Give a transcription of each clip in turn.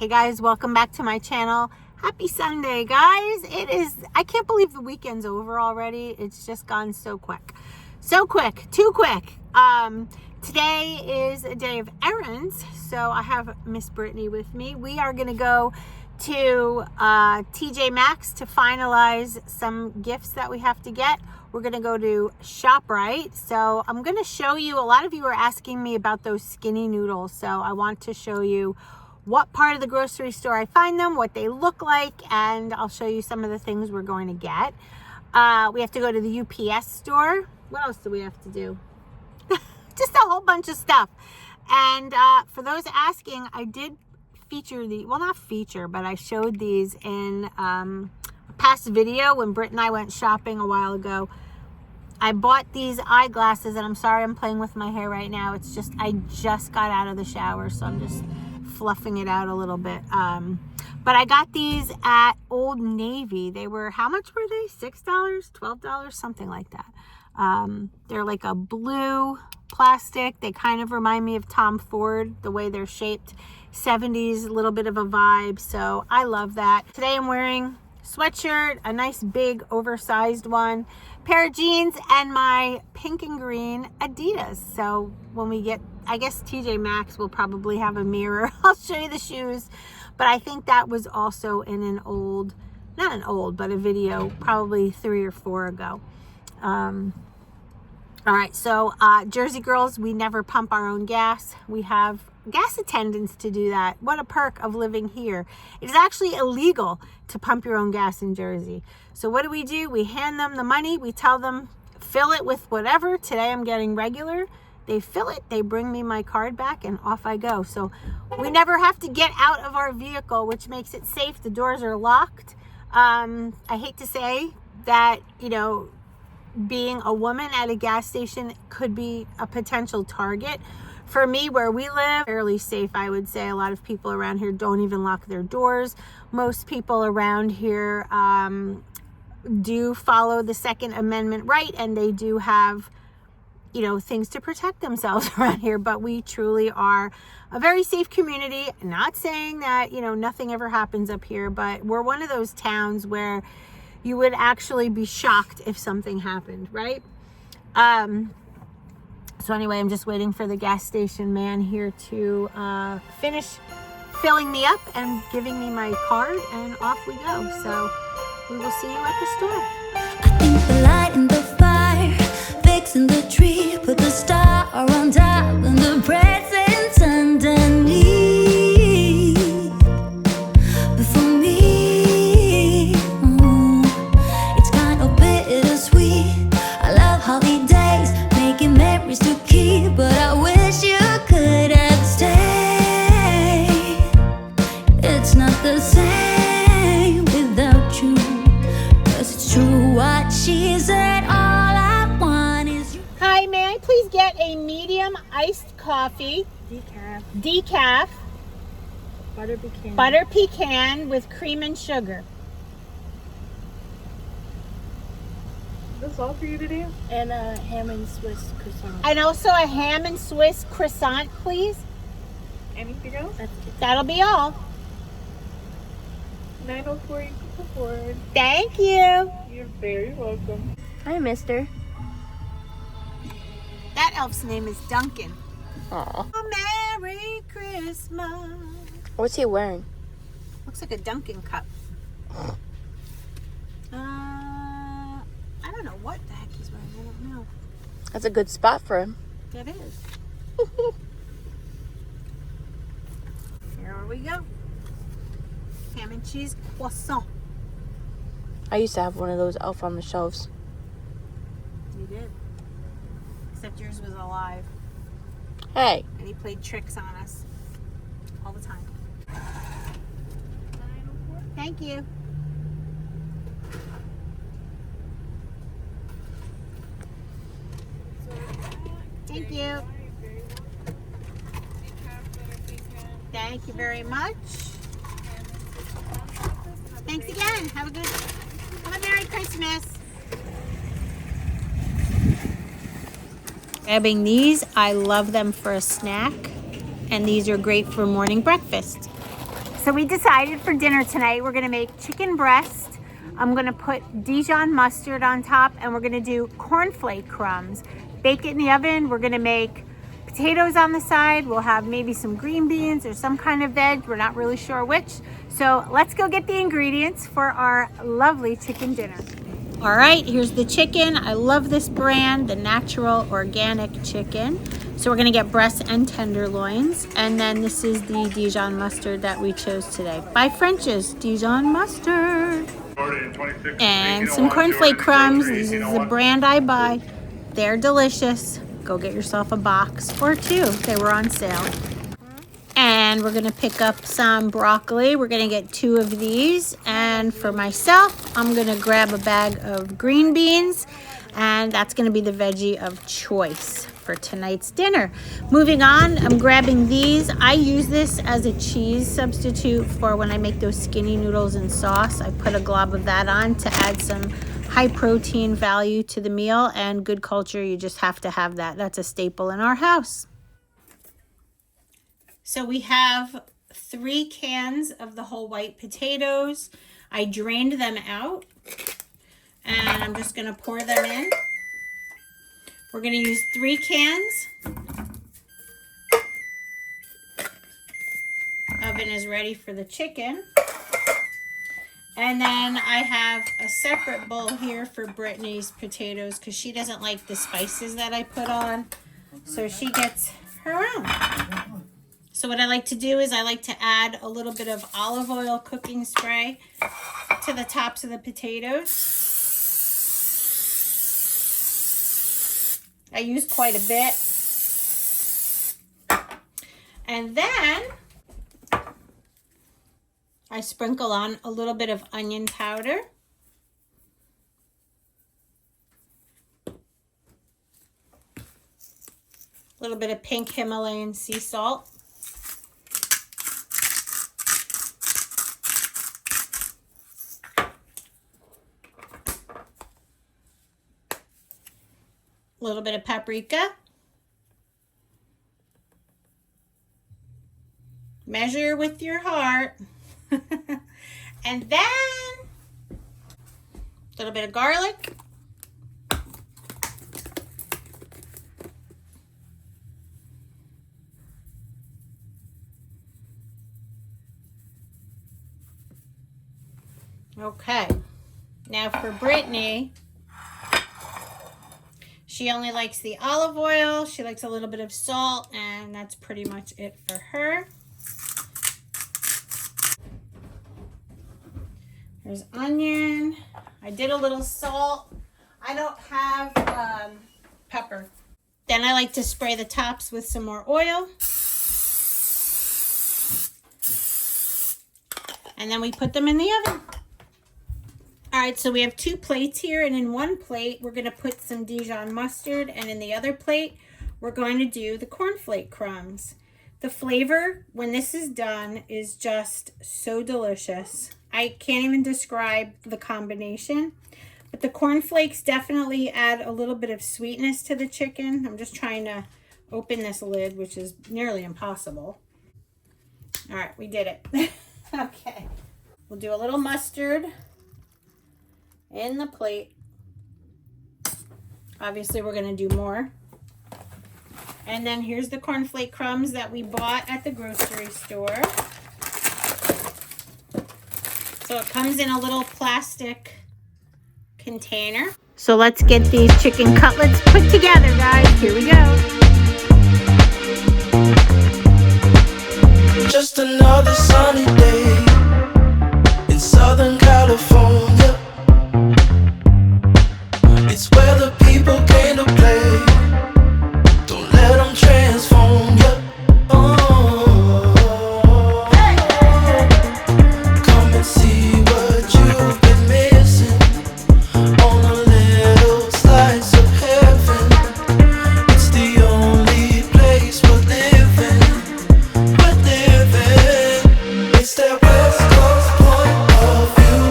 Hey guys, welcome back to my channel. Happy Sunday, guys. I can't believe the weekend's over already. It's just gone so quick. So quick, too quick. Today is a day of errands, so I have Miss Brittany with me. We are gonna go to TJ Maxx to finalize some gifts that we have to get. We're gonna go to ShopRite. So I'm gonna show you, a lot of you are asking me about those skinny noodles. So I want to show you what part of the grocery store I find them, what they look like, and I'll show you some of the things we're going to get. We have to go to the UPS store. What else do we have to do? Just a whole bunch of stuff. And for those asking, I did feature well, not feature, but I showed these in a past video when Britt and I went shopping a while ago. I bought these eyeglasses, and I'm sorry I'm playing with my hair right now. It's just, I just got out of the shower, so I'm just fluffing it out a little bit. But I got these at Old Navy. They were, how much were they? $6, $12, something like that. They're like a blue plastic. They kind of remind me of Tom Ford, the way they're shaped. 70s, a little bit of a vibe. So I love that. Today I'm wearing sweatshirt, a nice big oversized one, pair of jeans, and my pink and green Adidas. So when we get, I guess TJ Maxx will probably have a mirror. I'll show you the shoes. But I think that was also in an old, not an old, but a video probably 3 or 4 ago. All right, so Jersey girls, we never pump our own gas. We have gas attendants to do that. What a perk of living here. It is actually illegal to pump your own gas in Jersey. So what do? We hand them the money. We tell them, fill it with whatever. Today I'm getting regular. They fill it, they bring me my card back, and off I go. So we never have to get out of our vehicle, which makes it safe. The doors are locked. I hate to say that, you know, being a woman at a gas station could be a potential target. For me, where we live, fairly safe, I would say. A lot of people around here don't even lock their doors. Most people around here do follow the Second Amendment right, and they do have, you know, things to protect themselves around here. But we truly are a very safe community. Not saying that, you know, nothing ever happens up here, but we're one of those towns where you would actually be shocked if something happened, right? So anyway, I'm just waiting for the gas station man here to finish filling me up and giving me my card, and off we go. So we will see you at the store. I think the light in the fire, fixing the tree, put the star on top and the presents underneath. But for me, it's kind of bittersweet. I love holidays, making memories to keep, but I wish you could have stayed. It's not the same without you, 'cause it's true what she said, all I want is you. Hi, may I please get a medium iced coffee? Decaf. Butter pecan with cream and sugar. That's all for you to do? And a ham and Swiss croissant. And also a ham and Swiss croissant, please. Anything else? That'll be all. 904 you can afford. Thank you. You're very welcome. Hi, mister. That elf's name is Duncan. Aw. Merry Christmas. What's he wearing? Looks like a Dunkin' cup. I don't know what the heck he's wearing. I don't know. That's a good spot for him. It is. Here we go. Ham and cheese croissant. I used to have one of those Elf on the Shelves. You did. Except yours was alive. Hey. And he played tricks on us all the time. Thank you. Thank you. Thank you very much. Thanks again. Have a Merry Christmas. Grabbing these, I love them for a snack, and these are great for morning breakfast. So we decided for dinner tonight, we're gonna make chicken breast. I'm gonna put Dijon mustard on top, and we're gonna do cornflake crumbs. Bake it in the oven. We're gonna make potatoes on the side. We'll have maybe some green beans or some kind of veg. We're not really sure which. So let's go get the ingredients for our lovely chicken dinner. All right, here's the chicken. I love this brand, the Natural Organic Chicken. So we're gonna get breasts and tenderloins. And then this is the Dijon mustard that we chose today. By French's Dijon mustard. And some cornflake crumbs. This is the brand I buy. They're delicious. Go get yourself a box or two. They were on sale. And we're gonna pick up some broccoli. We're gonna get 2 of these. And for myself, I'm gonna grab a bag of green beans, and that's gonna be the veggie of choice for tonight's dinner. Moving on, I'm grabbing these. I use this as a cheese substitute for when I make those skinny noodles and sauce. I put a glob of that on to add some high protein value to the meal, and Good Culture, you just have to have that. That's a staple in our house. So we have 3 cans of the whole white potatoes. I drained them out, and I'm just gonna pour them in. We're gonna use 3 cans. Oven is ready for the chicken. And then I have a separate bowl here for Brittany's potatoes because she doesn't like the spices that I put on. So she gets her own. So what I like to do is I like to add a little bit of olive oil cooking spray to the tops of the potatoes. I use quite a bit. And then I sprinkle on a little bit of onion powder. A little bit of pink Himalayan sea salt. A little bit of paprika. Measure with your heart. And then a little bit of garlic. Okay. Now for Brittany, she only likes the olive oil. She likes a little bit of salt, and that's pretty much it for her. There's onion. I did a little salt. I don't have pepper. Then I like to spray the tops with some more oil. And then we put them in the oven. All right, so we have 2 plates here, and in one plate, we're gonna put some Dijon mustard, and in the other plate, we're going to do the cornflake crumbs. The flavor, when this is done, is just so delicious. I can't even describe the combination, but the cornflakes definitely add a little bit of sweetness to the chicken. I'm just trying to open this lid, which is nearly impossible. All right, we did it. Okay, we'll do a little mustard in the plate. Obviously, we're gonna do more. And then here's the cornflake crumbs that we bought at the grocery store. So it comes in a little plastic container. So let's get these chicken cutlets put together, guys. Here we go. Just another sunny day in Southern California. It's where the people came to play. Don't let them transform you. Come and see what you've been missing on a little slice of heaven. It's the only place we're living. It's that West Coast point of view.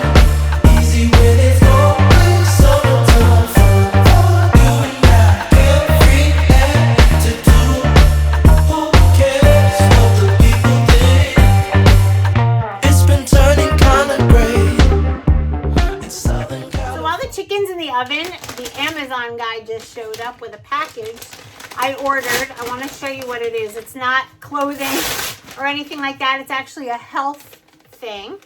Amazon guy just showed up with a package I ordered. I want to show you what it is. It's not clothing or anything like that. It's actually a health thing.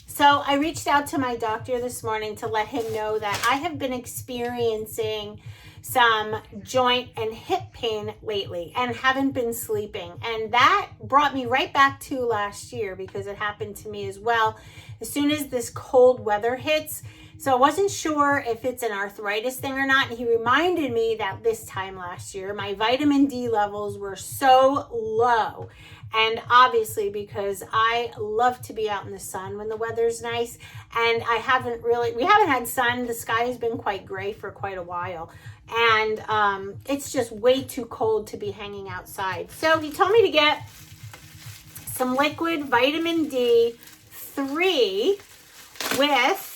So I reached out to my doctor this morning to let him know that I have been experiencing some joint and hip pain lately and haven't been sleeping. And that brought me right back to last year because it happened to me as well. As soon as this cold weather hits, so I wasn't sure if it's an arthritis thing or not. And he reminded me that this time last year, my vitamin D levels were so low. And obviously because I love to be out in the sun when the weather's nice. And we haven't had sun. The sky has been quite gray for quite a while. And it's just way too cold to be hanging outside. So he told me to get some liquid vitamin D3 with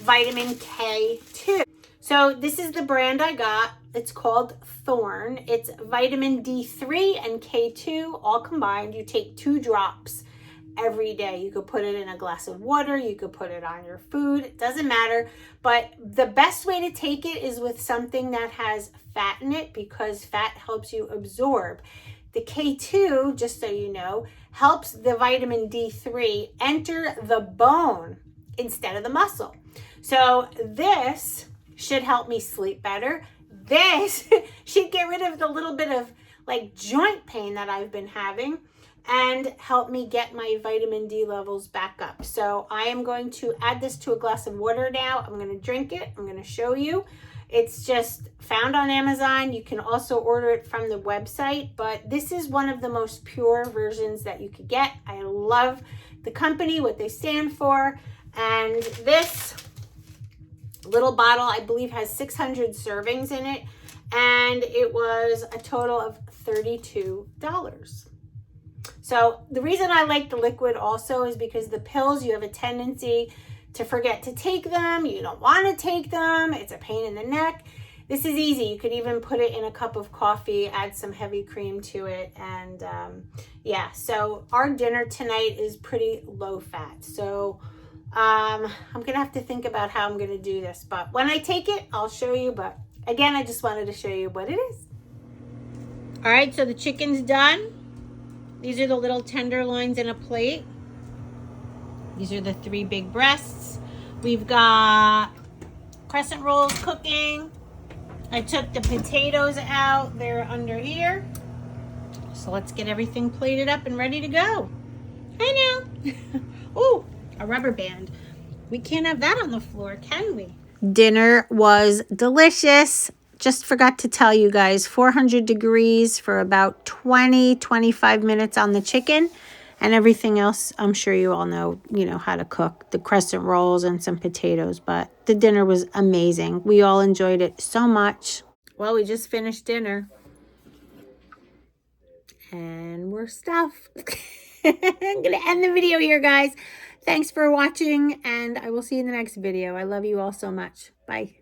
vitamin K2. So this is the brand I got. It's called Thorne. It's vitamin D3 and K2 all combined. You take 2 drops every day. You could put it in a glass of water. You could put it on your food. It doesn't matter. But the best way to take it is with something that has fat in it because fat helps you absorb. The K2, just so you know, helps the vitamin D3 enter the bone instead of the muscle. So this should help me sleep better. This should get rid of the little bit of like joint pain that I've been having and help me get my vitamin D levels back up. So I am going to add this to a glass of water now. I'm going to drink it. I'm going to show you. It's just found on Amazon. You can also order it from the website, but this is one of the most pure versions that you could get. I love the company, what they stand for. And this little bottle, I believe, has 600 servings in it. And it was a total of $32. So the reason I like the liquid also is because the pills, you have a tendency to forget to take them. You don't want to take them. It's a pain in the neck. This is easy. You could even put it in a cup of coffee, add some heavy cream to it. And yeah, so our dinner tonight is pretty low fat. So I'm going to have to think about how I'm going to do this. But when I take it, I'll show you. But again, I just wanted to show you what it is. All right, so the chicken's done. These are the little tenderloins in a plate. These are the 3 big breasts. We've got crescent rolls cooking. I took the potatoes out. They're under here. So let's get everything plated up and ready to go. I know. Ooh, a rubber band. We can't have that on the floor, can we? Dinner was delicious. Just forgot to tell you guys, 400 degrees for about 20-25 minutes on the chicken. And everything else, I'm sure you all know, how to cook. The crescent rolls and some potatoes. But the dinner was amazing. We all enjoyed it so much. Well, we just finished dinner. And we're stuffed. I'm going to end the video here, guys. Thanks for watching. And I will see you in the next video. I love you all so much. Bye.